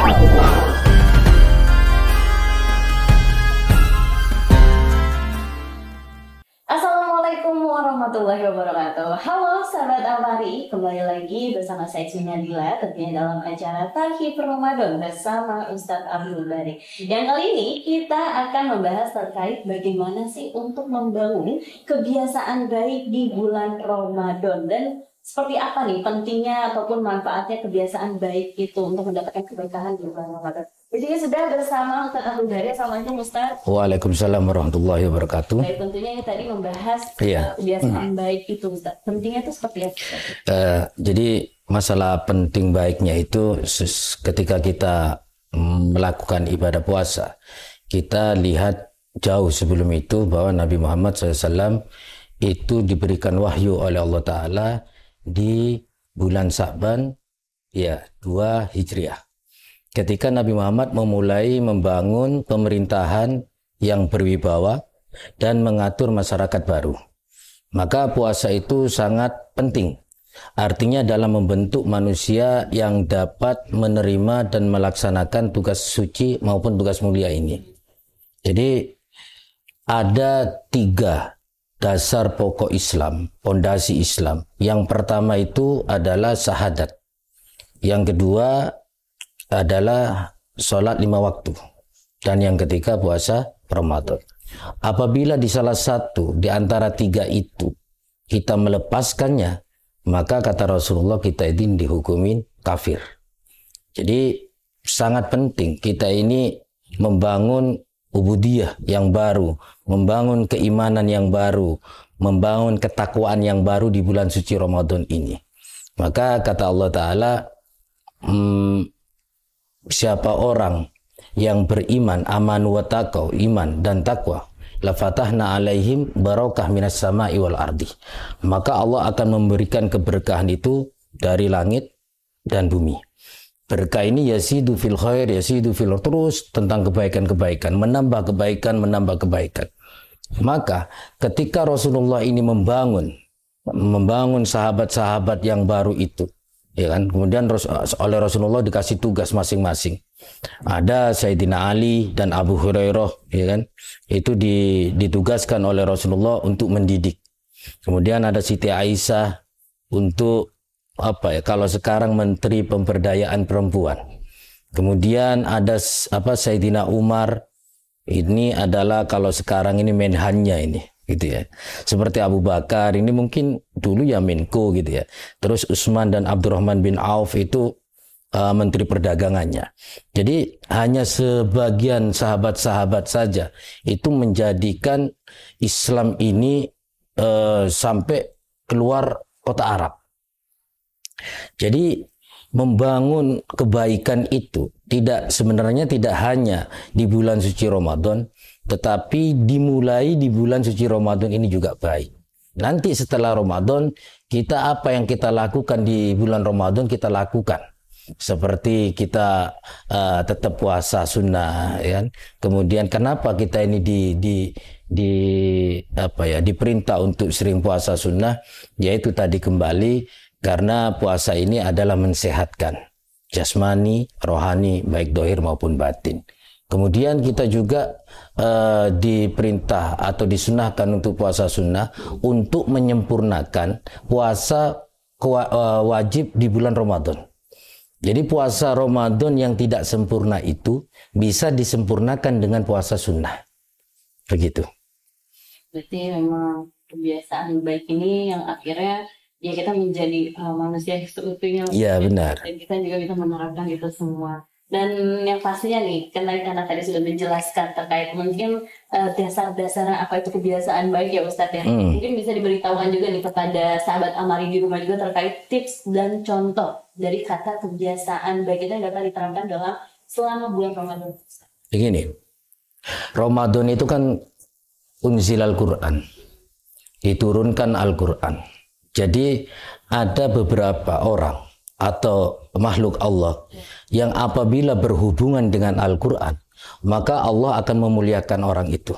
Assalamualaikum warahmatullahi wabarakatuh. Halo sahabat Almari, kembali lagi bersama saya Cinadila tentunya dalam acara Takhif Ramadan bersama Ustadz Abdul Bari. Yang kali ini kita akan membahas terkait bagaimana sih untuk membangun kebiasaan baik di bulan Ramadan dan seperti apa nih pentingnya ataupun manfaatnya kebiasaan baik itu untuk mendapatkan kebaikan di bulan Ramadan. Jadi sudah bersama Ustadz Abdul Bari. Assalamualaikum Ustadz. Waalaikumsalam warahmatullahi wabarakatuh. Baik, tentunya yang tadi membahas kebiasaan baik itu Ustadz. Pentingnya itu seperti apa? Jadi masalah penting baiknya itu ketika kita melakukan ibadah puasa, kita lihat jauh sebelum itu bahwa Nabi Muhammad SAW itu diberikan wahyu oleh Allah Ta'ala di bulan Sa'ban 2 Hijriah. Ketika Nabi Muhammad memulai membangun pemerintahan yang berwibawa dan mengatur masyarakat baru, maka puasa itu sangat penting. Artinya dalam membentuk manusia yang dapat menerima dan melaksanakan tugas suci maupun tugas mulia ini. Jadi ada 3 dasar pokok Islam, fondasi Islam. Yang pertama itu adalah syahadat. Yang kedua adalah sholat 5 waktu. Dan yang ketiga puasa Ramadan. Apabila di salah satu di antara 3 itu kita melepaskannya, maka kata Rasulullah kita ini dihukumin kafir. Jadi sangat penting kita ini membangun ubudiyah yang baru, membangun keimanan yang baru, membangun ketakwaan yang baru di bulan suci Ramadan ini. Maka kata Allah Ta'ala, siapa orang yang beriman, amanu wa taqwa, iman dan takwa, la fatahna alaihim barakah minas sama'i wal ardi. Maka Allah akan memberikan keberkahan itu dari langit dan bumi. Berkah ini yasidu fil khair, yasidu fil, terus tentang kebaikan-kebaikan, menambah kebaikan, menambah kebaikan. Maka ketika Rasulullah ini membangun sahabat-sahabat yang baru itu, ya kan, kemudian oleh Rasulullah dikasih tugas masing-masing. Ada Sayyidina Ali dan Abu Hurairah, ya kan, itu ditugaskan oleh Rasulullah untuk mendidik. Kemudian ada Siti Aisyah untuk kalau sekarang Menteri Pemberdayaan Perempuan. Kemudian ada Sayyidina Umar, ini adalah kalau sekarang ini menhannya ini, gitu ya. Seperti Abu Bakar ini mungkin dulu ya Menko gitu ya. Terus Utsman dan Abdurrahman bin Auf itu Menteri Perdagangannya. Jadi hanya sebagian sahabat-sahabat saja itu menjadikan Islam ini sampai keluar kota Arab. Jadi membangun kebaikan itu sebenarnya tidak hanya di bulan suci Ramadan, tetapi dimulai di bulan suci Ramadan ini juga baik. Nanti setelah Ramadan, apa yang kita lakukan di bulan Ramadan kita lakukan. Seperti kita tetap puasa sunnah, ya. Kemudian kenapa kita ini diperintah untuk sering puasa sunnah? Yaitu tadi kembali karena puasa ini adalah mensehatkan jasmani, rohani, baik dohir maupun batin. Kemudian kita juga diperintah atau disunahkan untuk puasa sunnah untuk menyempurnakan puasa wajib di bulan Ramadan. Jadi puasa Ramadan yang tidak sempurna itu bisa disempurnakan dengan puasa sunnah. Begitu. Berarti memang kebiasaan baik ini yang akhirnya kita menjadi manusia yang seutuhnya. Iya, benar. Dan kita juga bisa menerapkan itu semua. Dan yang pastinya nih, karena tadi sudah menjelaskan terkait mungkin dasar-dasar apa itu kebiasaan baik ya Ustadz ya. Mungkin bisa diberitahukan juga nih kepada sahabat Almari di rumah juga terkait tips dan contoh dari kata kebiasaan baik itu yang dapat diterapkan dalam selama bulan Ramadan. Begini, Ramadan itu kan unzilal Quran, diturunkan Al-Quran. Jadi ada beberapa orang atau makhluk Allah yang apabila berhubungan dengan Al-Quran, maka Allah akan memuliakan orang itu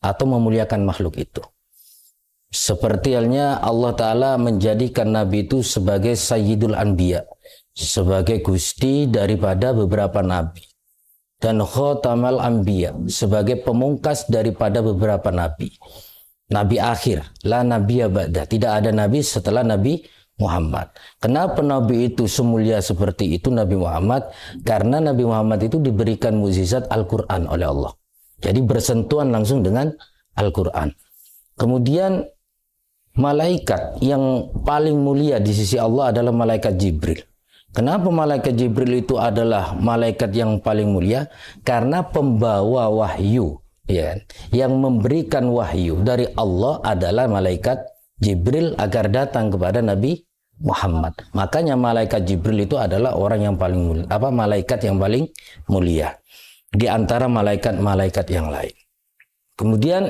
atau memuliakan makhluk itu. Seperti halnya Allah Ta'ala menjadikan Nabi itu sebagai Sayyidul Anbiya, sebagai gusti daripada beberapa nabi, dan khatamal anbiya sebagai pemungkas daripada beberapa nabi. Nabi akhir, la nabiyya ba'da, tidak ada nabi setelah Nabi Muhammad. Kenapa nabi itu semulia seperti itu Nabi Muhammad? Karena Nabi Muhammad itu diberikan mukjizat Al-Qur'an oleh Allah. Jadi bersentuhan langsung dengan Al-Qur'an. Kemudian malaikat yang paling mulia di sisi Allah adalah malaikat Jibril. Kenapa malaikat Jibril itu adalah malaikat yang paling mulia? Karena pembawa wahyu, ya, yang memberikan wahyu dari Allah adalah malaikat Jibril agar datang kepada Nabi Muhammad. Makanya malaikat Jibril itu adalah orang yang paling mulia, malaikat yang paling mulia di antara malaikat-malaikat yang lain. Kemudian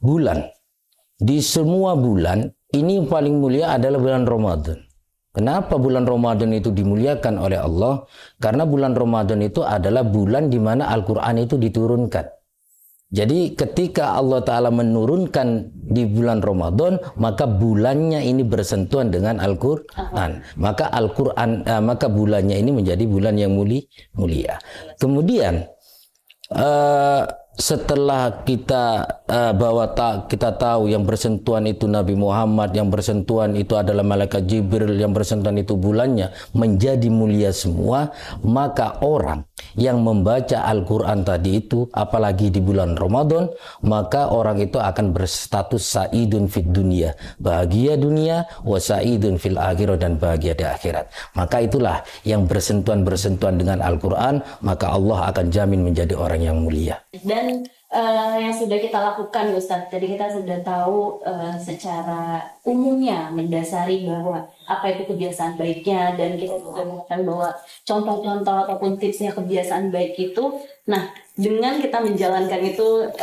bulan. Di semua bulan ini paling mulia adalah bulan Ramadan. Kenapa bulan Ramadan itu dimuliakan oleh Allah? Karena bulan Ramadan itu adalah bulan di mana Al-Quran itu diturunkan. Jadi ketika Allah Ta'ala menurunkan di bulan Ramadan, maka bulannya ini bersentuhan dengan Al-Quran. Maka bulannya ini menjadi bulan yang mulia. Kemudian setelah kita kita tahu yang bersentuhan itu Nabi Muhammad, yang bersentuhan itu adalah malaikat Jibril, yang bersentuhan itu bulannya menjadi mulia semua, maka orang yang membaca Al-Quran tadi itu, apalagi di bulan Ramadan, maka orang itu akan berstatus sa'idun fid dunia, bahagia dunia, wa sa'idun fil akhirah, dan bahagia di akhirat. Maka itulah yang bersentuhan dengan Al-Quran, maka Allah akan jamin menjadi orang yang mulia. Dan yang sudah kita lakukan, Ustaz, jadi kita sudah tahu secara umumnya mendasari bahwa apa itu kebiasaan baiknya, dan kita juga mengatakan bahwa contoh-contoh ataupun tipsnya kebiasaan baik itu, nah dengan kita menjalankan itu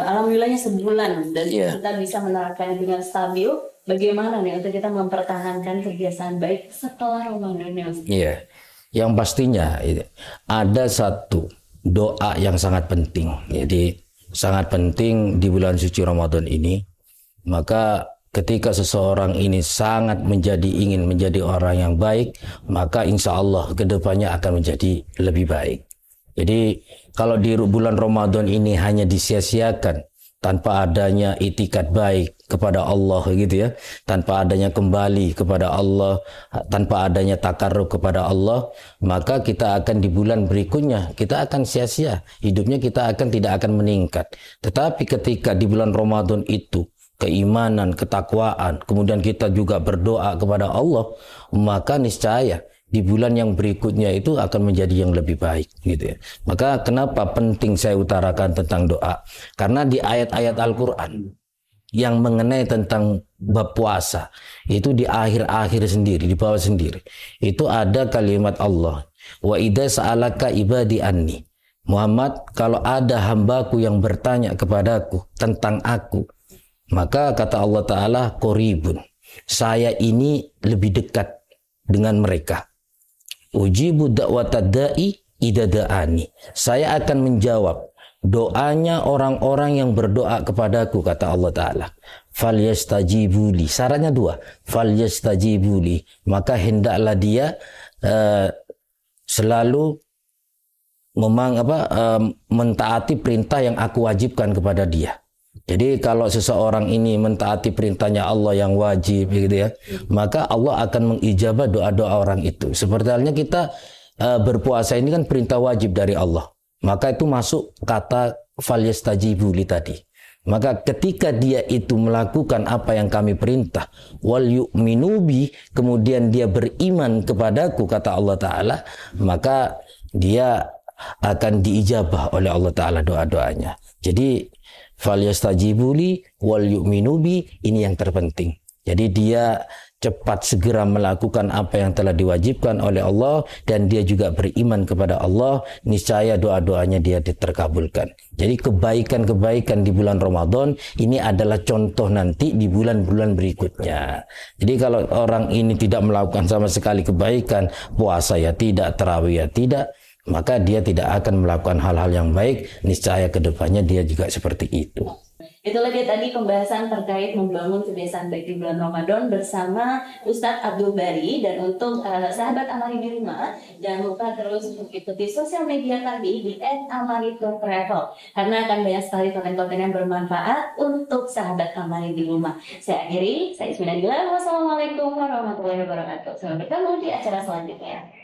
alhamdulillahnya sebulan dan kita bisa menerapkan dengan stabil. Bagaimana nih untuk kita mempertahankan kebiasaan baik setelah Ramadan? Iya, yang pastinya ada satu doa yang sangat penting. Jadi sangat penting di bulan suci Ramadan ini. Maka ketika seseorang ini sangat ingin menjadi orang yang baik, maka insya Allah kedepannya akan menjadi lebih baik. Jadi kalau di bulan Ramadan ini hanya disia-siakan tanpa adanya itikat baik kepada Allah gitu ya, tanpa adanya kembali kepada Allah, tanpa adanya takarrub kepada Allah, maka kita akan di bulan berikutnya kita akan sia-sia, hidupnya kita tidak akan meningkat. Tetapi ketika di bulan Ramadan itu keimanan, ketakwaan, kemudian kita juga berdoa kepada Allah, maka niscaya di bulan yang berikutnya itu akan menjadi yang lebih baik gitu ya. Maka kenapa penting saya utarakan tentang doa? Karena di ayat-ayat Al-Quran yang mengenai tentang bab puasa itu di akhir-akhir sendiri, di bawah sendiri itu ada kalimat Allah, wa idza sa'alaka ibadi anni. Muhammad, kalau ada hambaku yang bertanya kepadaku tentang aku, maka kata Allah Ta'ala, qoribun, saya ini lebih dekat dengan mereka. Ujibu da'watad da'i idza da'ani. Saya akan menjawab doanya orang-orang yang berdoa kepadaku, kata Allah Ta'ala. Falyastajibuli. Syaratnya dua. Falyastajibuli. Maka hendaklah dia selalu mentaati perintah yang aku wajibkan kepada dia. Jadi kalau seseorang ini mentaati perintahnya Allah yang wajib gitu ya, maka Allah akan mengijabah doa-doa orang itu. Seperti halnya kita berpuasa ini kan perintah wajib dari Allah. Maka itu masuk kata falyastajibuli tadi. Maka ketika dia itu melakukan apa yang kami perintah, wal yu'minu bi, kemudian dia beriman kepadaku, kata Allah Ta'ala, maka dia akan diijabah oleh Allah Ta'ala doa-doanya. Jadi falyastajibuli wal yu'minu bi, ini yang terpenting. Jadi dia cepat segera melakukan apa yang telah diwajibkan oleh Allah, dan dia juga beriman kepada Allah, niscaya doa-doanya dia terkabulkan. Jadi kebaikan-kebaikan di bulan Ramadan ini adalah contoh nanti di bulan-bulan berikutnya. Jadi kalau orang ini tidak melakukan sama sekali kebaikan, puasa ya tidak, tarawih ya tidak, maka dia tidak akan melakukan hal-hal yang baik, niscaya kedepannya dia juga seperti itu. Itulah dia tadi pembahasan terkait membangun kebiasaan baik di bulan Ramadan bersama Ustadz Abdul Bari. Dan untuk sahabat Amari di rumah, jangan lupa terus untuk ikuti sosial media kami di @amarito_travel karena akan banyak sekali konten-konten yang bermanfaat untuk sahabat Amari di rumah. Saya akhiri, saya Ismina Dila. Wassalamualaikum warahmatullahi wabarakatuh. Sampai bertemu di acara selanjutnya.